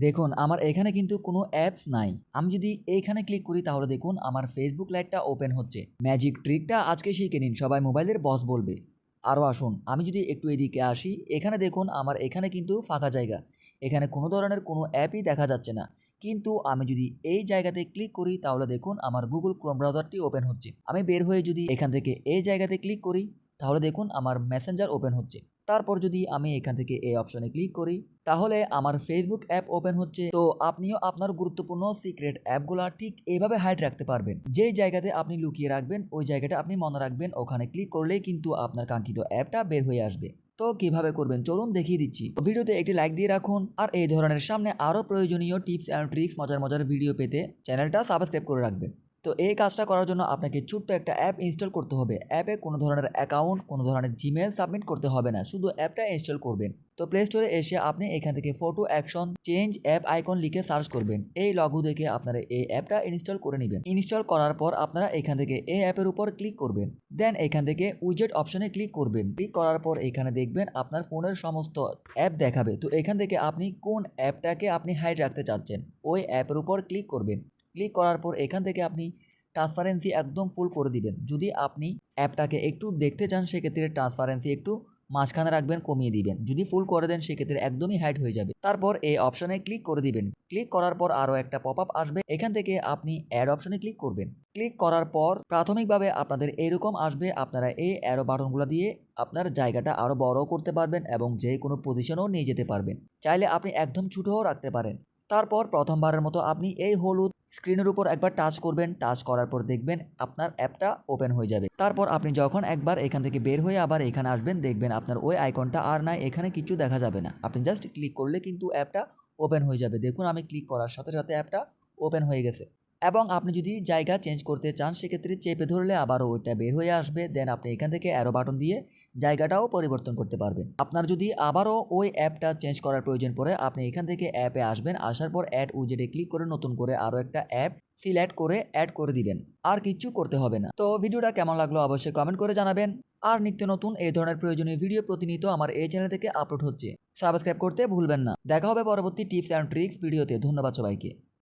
দেখুন আমার এখানে কিন্তু কোনো অ্যাপস নাই। আমি যদি এইখানে ক্লিক করি তাহলে দেখুন আমার ফেসবুক লাইটটা ওপেন হচ্ছে। ম্যাজিক ট্রিকটা আজকে শিখে নিন, সবাই মোবাইলের বস বলবে। আরও আসুন, আমি যদি একটু এদিকে আসি, এখানে দেখুন আমার এখানে কিন্তু ফাঁকা জায়গা। এখানে কোনো ধরনের কোনো অ্যাপই দেখা যাচ্ছে না। কিন্তু আমি যদি এই জায়গাতে ক্লিক করি তাহলে দেখুন আমার গুগল ক্রোম ব্রাউজারটি ওপেন হচ্ছে। আমি বের হয়ে যদি এখান থেকে এই জায়গাতে ক্লিক করি তাহলে দেখুন আমার মেসেঞ্জার ওপেন হচ্ছে। তারপর যদি আমি এখান থেকে এই অপশনে ক্লিক করি তাহলে আমার ফেসবুক অ্যাপ ওপেন হচ্ছে। তো আপনিও আপনার গুরুত্বপূর্ণ সিক্রেট অ্যাপগুলা ঠিক এইভাবে হাইড রাখতে পারবেন। যেই জায়গাতে আপনি লুকিয়ে রাখবেন ওই জায়গাটা আপনি মনে রাখবেন, ওখানে ক্লিক করলেই কিন্তু আপনার কাঙ্ক্ষিত অ্যাপটা বের হয়ে আসবে। তো কিভাবে করবেন চলুন দেখিয়ে দিচ্ছি। ভিডিওতে একটি লাইক দিয়ে রাখুন, আর এই ধরনের সামনে আরও প্রয়োজনীয় টিপস অ্যান্ড ট্রিক্স, মজার মজার ভিডিও পেতে চ্যানেলটা সাবস্ক্রাইব করে রাখবেন। তো এই কাজটা করার জন্য আপনাকে ছোট্ট একটা অ্যাপ ইনস্টল করতে হবে। অ্যাপে কোনো ধরনের অ্যাকাউন্ট, কোনো ধরনের জিমেল সাবমিট করতে হবে না, শুধু অ্যাপটা ইনস্টল করবেন। তো প্লে স্টোরে এসে আপনি এখান থেকে photo action change app icon লিখে সার্চ করবেন। এই লগো দেখে আপনারা এই অ্যাপটা ইনস্টল করে নেবেন। ইনস্টল করার পর আপনারা এখান থেকে এই অ্যাপের উপর ক্লিক করবেন। দেন এখান থেকে উইজেট অপশনে ক্লিক করবেন। ক্লিক করার পর এখানে দেখবেন আপনার ফোনের সমস্ত অ্যাপ দেখাবে। তো এখান থেকে আপনি কোন অ্যাপটাকে আপনি হাইড রাখতে চাচ্ছেন ওই অ্যাপের উপর ক্লিক করবেন। ক্লিক করার পর এখান থেকে আপনি ট্রান্সপারেন্সি একদম ফুল করে দিবেন। যদি আপনি অ্যাপটাকে একটু দেখতে চান সেক্ষেত্রে ট্রান্সপারেন্সি একটু মাঝখানে রাখবেন, কমিয়ে দিবেন। যদি ফুল করে দেন সেক্ষেত্রে একদমই হাইড হয়ে যাবে। তারপর এই অপশনে ক্লিক করে দিবেন। ক্লিক করার পর আরও একটা পপ আপ আসবে, এখান থেকে আপনি অ্যাড অপশনে ক্লিক করবেন। ক্লিক করার পর প্রাথমিকভাবে আপনাদের এরকম আসবে। আপনারা এই অ্যারো বাটনগুলো দিয়ে আপনার জায়গাটা আরও বড় করতে পারবেন এবং যে কোনো পজিশনেও নিয়ে যেতে পারবেন। চাইলে আপনি একদম ছোটও রাখতে পারেন। তারপর প্রথমবারের মতো আপনি এই হলুদ স্ক্রিনের উপর একবার টাচ করবেন। টাচ করার পর দেখবেন আপনার অ্যাপটা ওপেন হয়ে যাবে। তারপর আপনি যখন একবার এখান থেকে বের হয়ে আবার এখানে আসবেন, দেখবেন আপনার ওই আইকনটা আর নাই, এখানে কিছু দেখা যাবে না। আপনি জাস্ট ক্লিক করলে কিন্তু অ্যাপটা ওপেন হয়ে যাবে। দেখুন আমি ক্লিক করার সাথে সাথে অ্যাপটা ওপেন হয়ে গেছে। এবং আপনি যদি জায়গা চেঞ্জ করতে চান সেক্ষেত্রে চেপে ধরলে আবারও ওইটা বের হয়ে আসবে। দেন আপনি এখান থেকে অ্যারো বাটন দিয়ে জায়গাটাও পরিবর্তন করতে পারবেন। আপনার যদি আবারও ওই অ্যাপটা চেঞ্জ করার প্রয়োজন পড়ে আপনি এখান থেকে অ্যাপে আসবেন। আসার পর অ্যাড উইজেটে ক্লিক করে নতুন করে আরও একটা অ্যাপ সিলেক্ট করে অ্যাড করে দিবেন। আর কিছু করতে হবে না। তো ভিডিওটা কেমন লাগলো অবশ্যই কমেন্ট করে জানাবেন। আর নিত্য নতুন এই ধরনের প্রয়োজনীয় ভিডিও প্রতিনিয়ত আমার এই চ্যানেল থেকে আপলোড হচ্ছে। সাবস্ক্রাইব করতে ভুলবেন না। দেখা হবে পরবর্তী টিপস অ্যান্ড ট্রিক্স ভিডিওতে। ধন্যবাদ সবাইকে।